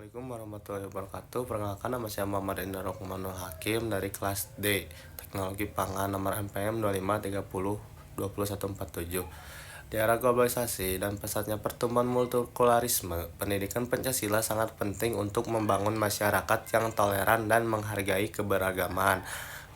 Assalamualaikum warahmatullahi wabarakatuh. Perkenalkan, nama saya Muhammad Indra Rukmanul Hakim dari kelas D Teknologi Pangan nomor MPM 2530 Di era globalisasi dan pesatnya pertumbuhan multikulturalisme, pendidikan Pancasila sangat penting untuk membangun masyarakat yang toleran dan menghargai keberagaman.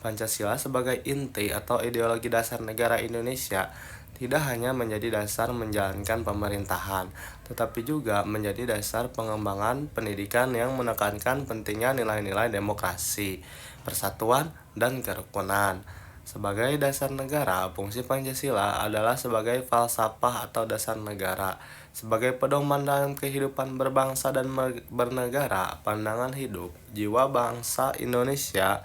Pancasila sebagai inti atau ideologi dasar negara Indonesia tidak hanya menjadi dasar menjalankan pemerintahan, tetapi juga menjadi dasar pengembangan pendidikan yang menekankan pentingnya nilai-nilai demokrasi, persatuan, dan kerukunan. Sebagai dasar negara, fungsi Pancasila adalah sebagai falsafah atau dasar negara, sebagai pedoman dalam kehidupan berbangsa dan bernegara, pandangan hidup, jiwa bangsa Indonesia,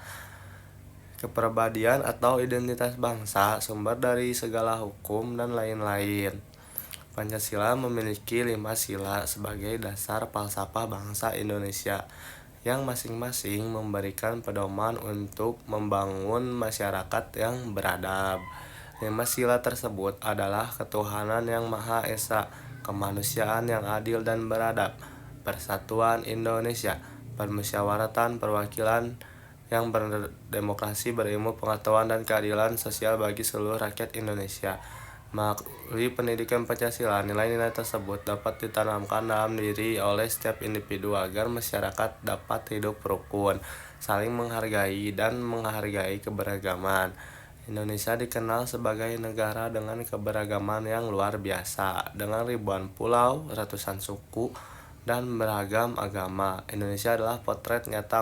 kepribadian atau identitas bangsa, sumber dari segala hukum, dan lain-lain. Pancasila memiliki 5 sila sebagai dasar falsafah bangsa Indonesia, yang masing-masing memberikan pedoman untuk membangun masyarakat yang beradab. 5 sila tersebut adalah ketuhanan yang Maha Esa, kemanusiaan yang adil dan beradab, persatuan Indonesia, permusyawaratan perwakilan yang berdemokrasi, berilmu pengetahuan, dan keadilan sosial bagi seluruh rakyat Indonesia. Melalui pendidikan Pancasila, nilai-nilai tersebut dapat ditanamkan dalam diri oleh setiap individu agar masyarakat dapat hidup rukun, saling menghargai, dan menghargai keberagaman. Indonesia dikenal sebagai negara dengan keberagaman yang luar biasa, dengan ribuan pulau, ratusan suku, dan beragam agama. Indonesia adalah potret nyata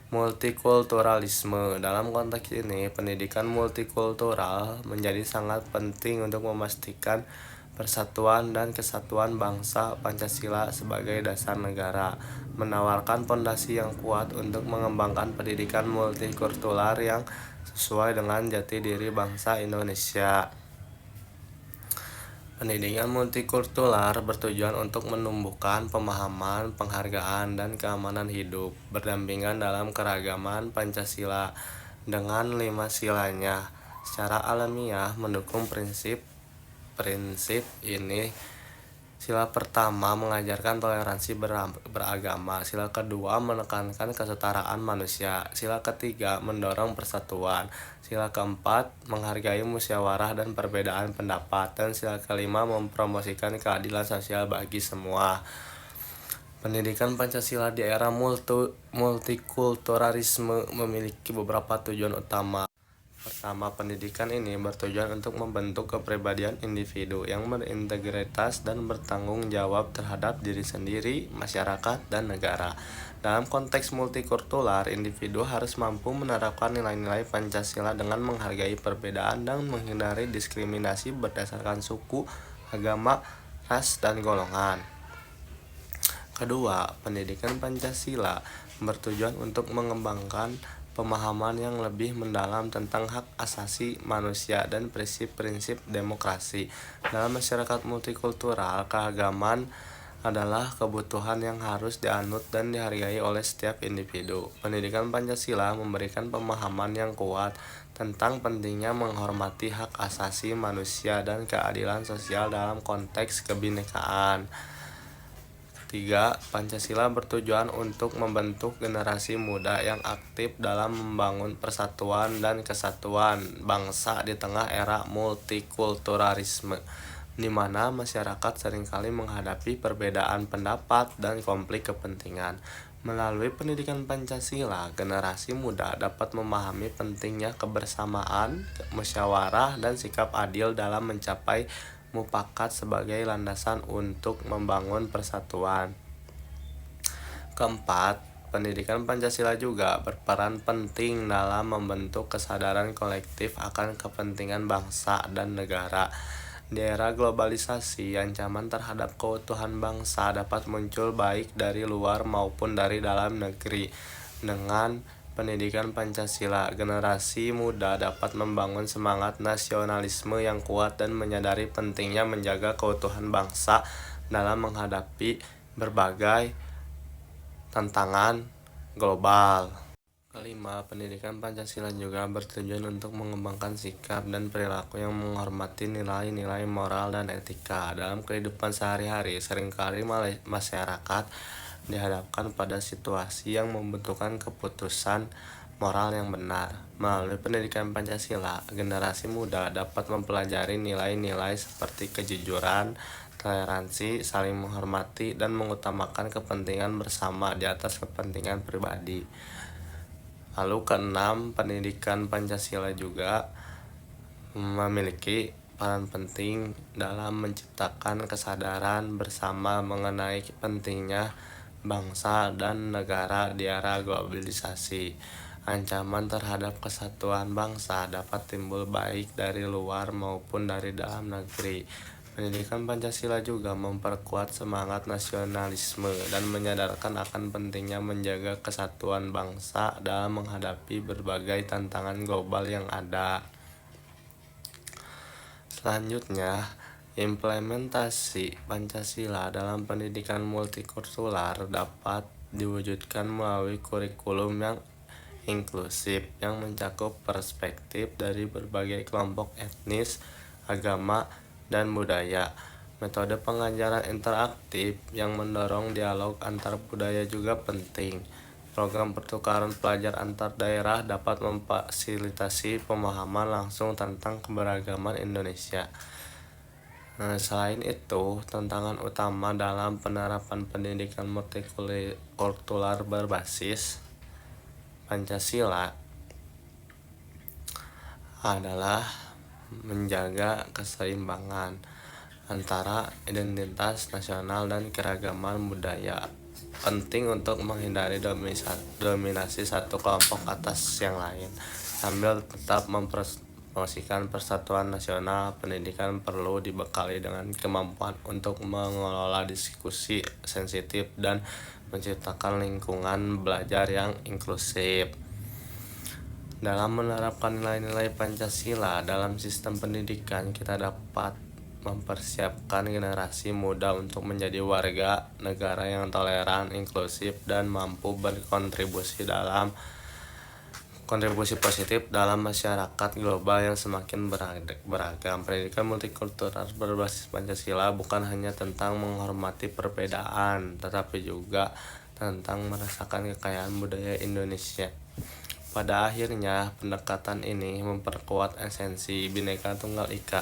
multikulturalisme. Dalam konteks ini, pendidikan multikultural menjadi sangat penting untuk memastikan persatuan dan kesatuan bangsa. Pancasila sebagai dasar negara menawarkan fondasi yang kuat untuk mengembangkan pendidikan multikultural yang sesuai dengan jati diri bangsa Indonesia. Pendidikan multikultural bertujuan untuk menumbuhkan pemahaman, penghargaan, dan keamanan hidup berdampingan dalam keragaman. Pancasila dengan 5 silanya secara alamiah mendukung prinsip ini. Sila pertama mengajarkan toleransi beragama. Sila kedua menekankan kesetaraan manusia. Sila ketiga mendorong persatuan. Sila keempat menghargai musyawarah dan perbedaan pendapat. Dan sila kelima mempromosikan keadilan sosial bagi semua. Pendidikan Pancasila di era multikulturalisme memiliki beberapa tujuan utama. Pertama, pendidikan ini bertujuan untuk membentuk kepribadian individu yang berintegritas dan bertanggung jawab terhadap diri sendiri, masyarakat, dan negara. Dalam konteks multikultural, individu harus mampu menerapkan nilai-nilai Pancasila dengan menghargai perbedaan dan menghindari diskriminasi berdasarkan suku, agama, ras, dan golongan. Kedua, pendidikan Pancasila bertujuan untuk mengembangkan pemahaman yang lebih mendalam tentang hak asasi manusia dan prinsip-prinsip demokrasi. Dalam masyarakat multikultural, keagamaan adalah kebutuhan yang harus dianut dan dihargai oleh setiap individu. Pendidikan Pancasila memberikan pemahaman yang kuat tentang pentingnya menghormati hak asasi manusia dan keadilan sosial dalam konteks kebinekaan. 3. Pancasila bertujuan untuk membentuk generasi muda yang aktif dalam membangun persatuan dan kesatuan bangsa di tengah era multikulturalisme, di mana masyarakat seringkali menghadapi perbedaan pendapat dan konflik kepentingan. Melalui pendidikan Pancasila, generasi muda dapat memahami pentingnya kebersamaan, musyawarah, dan sikap adil dalam mencapai mufakat sebagai landasan untuk membangun persatuan. Keempat, pendidikan Pancasila juga berperan penting dalam membentuk kesadaran kolektif akan kepentingan bangsa dan negara. Di era globalisasi, ancaman terhadap keutuhan bangsa dapat muncul baik dari luar maupun dari dalam negeri. Dengan pendidikan Pancasila, generasi muda dapat membangun semangat nasionalisme yang kuat dan menyadari pentingnya menjaga keutuhan bangsa dalam menghadapi berbagai tantangan global. Kelima, pendidikan Pancasila juga bertujuan untuk mengembangkan sikap dan perilaku yang menghormati nilai-nilai moral dan etika. Dalam kehidupan sehari-hari, seringkali masyarakat dihadapkan pada situasi yang membutuhkan keputusan moral yang benar. Melalui pendidikan Pancasila, generasi muda dapat mempelajari nilai-nilai seperti kejujuran, toleransi, saling menghormati, dan mengutamakan kepentingan bersama di atas kepentingan pribadi. Lalu keenam, pendidikan Pancasila juga memiliki peran penting dalam menciptakan kesadaran bersama mengenai pentingnya bangsa dan negara di era globalisasi. Ancaman terhadap kesatuan bangsa dapat timbul baik dari luar maupun dari dalam negeri. Pendidikan Pancasila juga memperkuat semangat nasionalisme dan menyadarkan akan pentingnya menjaga kesatuan bangsa dalam menghadapi berbagai tantangan global yang ada. Selanjutnya, implementasi Pancasila dalam pendidikan multikultural dapat diwujudkan melalui kurikulum yang inklusif yang mencakup perspektif dari berbagai kelompok etnis, agama, dan budaya. Metode pengajaran interaktif yang mendorong dialog antar budaya juga penting. Program pertukaran pelajar antar daerah dapat memfasilitasi pemahaman langsung tentang keberagaman Indonesia. Selain itu, tantangan utama dalam penerapan pendidikan multikultural berbasis Pancasila adalah menjaga keseimbangan antara identitas nasional dan keragaman budaya. Penting untuk menghindari dominasi satu kelompok atas yang lain. Sambil tetap mempromosikan persatuan nasional, pendidikan perlu dibekali dengan kemampuan untuk mengelola diskusi sensitif dan menciptakan lingkungan belajar yang inklusif. Dalam menerapkan nilai-nilai Pancasila dalam sistem pendidikan, kita dapat mempersiapkan generasi muda untuk menjadi warga negara yang toleran, inklusif, dan mampu berkontribusi positif dalam masyarakat global yang semakin beragam. Pendidikan multikultural berbasis Pancasila bukan hanya tentang menghormati perbedaan, tetapi juga tentang merasakan kekayaan budaya Indonesia. Pada akhirnya, pendekatan ini memperkuat esensi Bhinneka Tunggal Ika,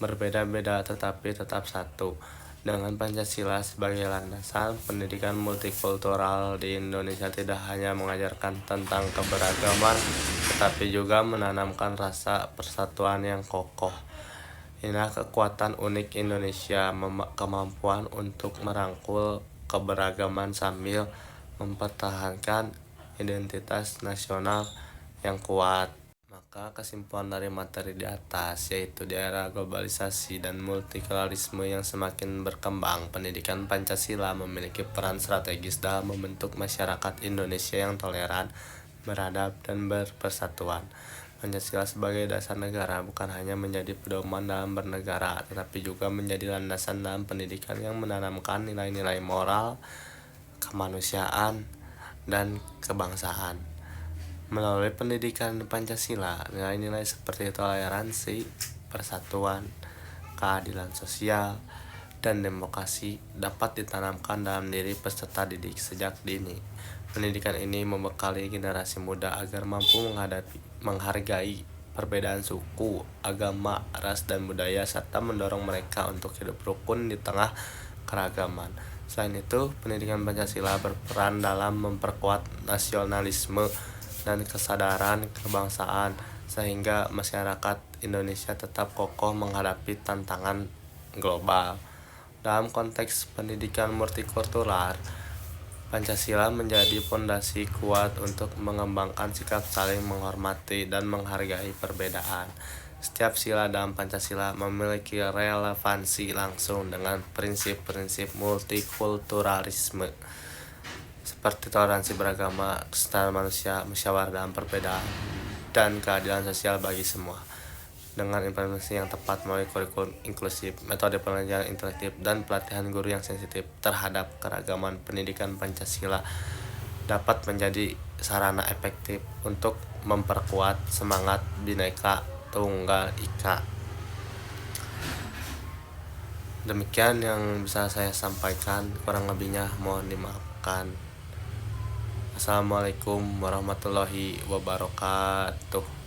berbeda-beda tetapi tetap satu. Dengan Pancasila sebagai landasan, pendidikan multikultural di Indonesia tidak hanya mengajarkan tentang keberagaman, tetapi juga menanamkan rasa persatuan yang kokoh. Inilah kekuatan unik Indonesia, kemampuan untuk merangkul keberagaman sambil mempertahankan identitas nasional yang kuat. Maka kesimpulan dari materi di atas yaitu di era globalisasi dan multikulturalisme yang semakin berkembang, pendidikan Pancasila memiliki peran strategis dalam membentuk masyarakat Indonesia yang toleran, beradab, dan berpersatuan. Pancasila sebagai dasar negara bukan hanya menjadi pedoman dalam bernegara, tetapi juga menjadi landasan dalam pendidikan yang menanamkan nilai-nilai moral, kemanusiaan, dan kebangsaan. Melalui pendidikan Pancasila, nilai-nilai seperti toleransi, persatuan, keadilan sosial, dan demokrasi dapat ditanamkan dalam diri peserta didik sejak dini. Pendidikan ini membekali generasi muda agar mampu menghargai perbedaan suku, agama, ras, dan budaya, serta mendorong mereka untuk hidup rukun di tengah keragaman. Selain itu, pendidikan Pancasila berperan dalam memperkuat nasionalisme dan kesadaran kebangsaan, sehingga masyarakat Indonesia tetap kokoh menghadapi tantangan global. Dalam konteks pendidikan multikultural, Pancasila menjadi fondasi kuat untuk mengembangkan sikap saling menghormati dan menghargai perbedaan. Setiap sila dalam Pancasila memiliki relevansi langsung dengan prinsip-prinsip multikulturalisme seperti toleransi beragama, kesetaraan manusia, musyawarah dalam perbedaan, dan keadilan sosial bagi semua. Dengan implementasi yang tepat melalui kurikulum inklusif, metode pembelajaran interaktif, dan pelatihan guru yang sensitif terhadap keragaman, pendidikan Pancasila dapat menjadi sarana efektif untuk memperkuat semangat Bhinneka Tunggal Ika. Demikian yang bisa saya sampaikan, kurang lebihnya mohon dimaafkan. dilaksanakan. Assalamualaikum warahmatullahi wabarakatuh.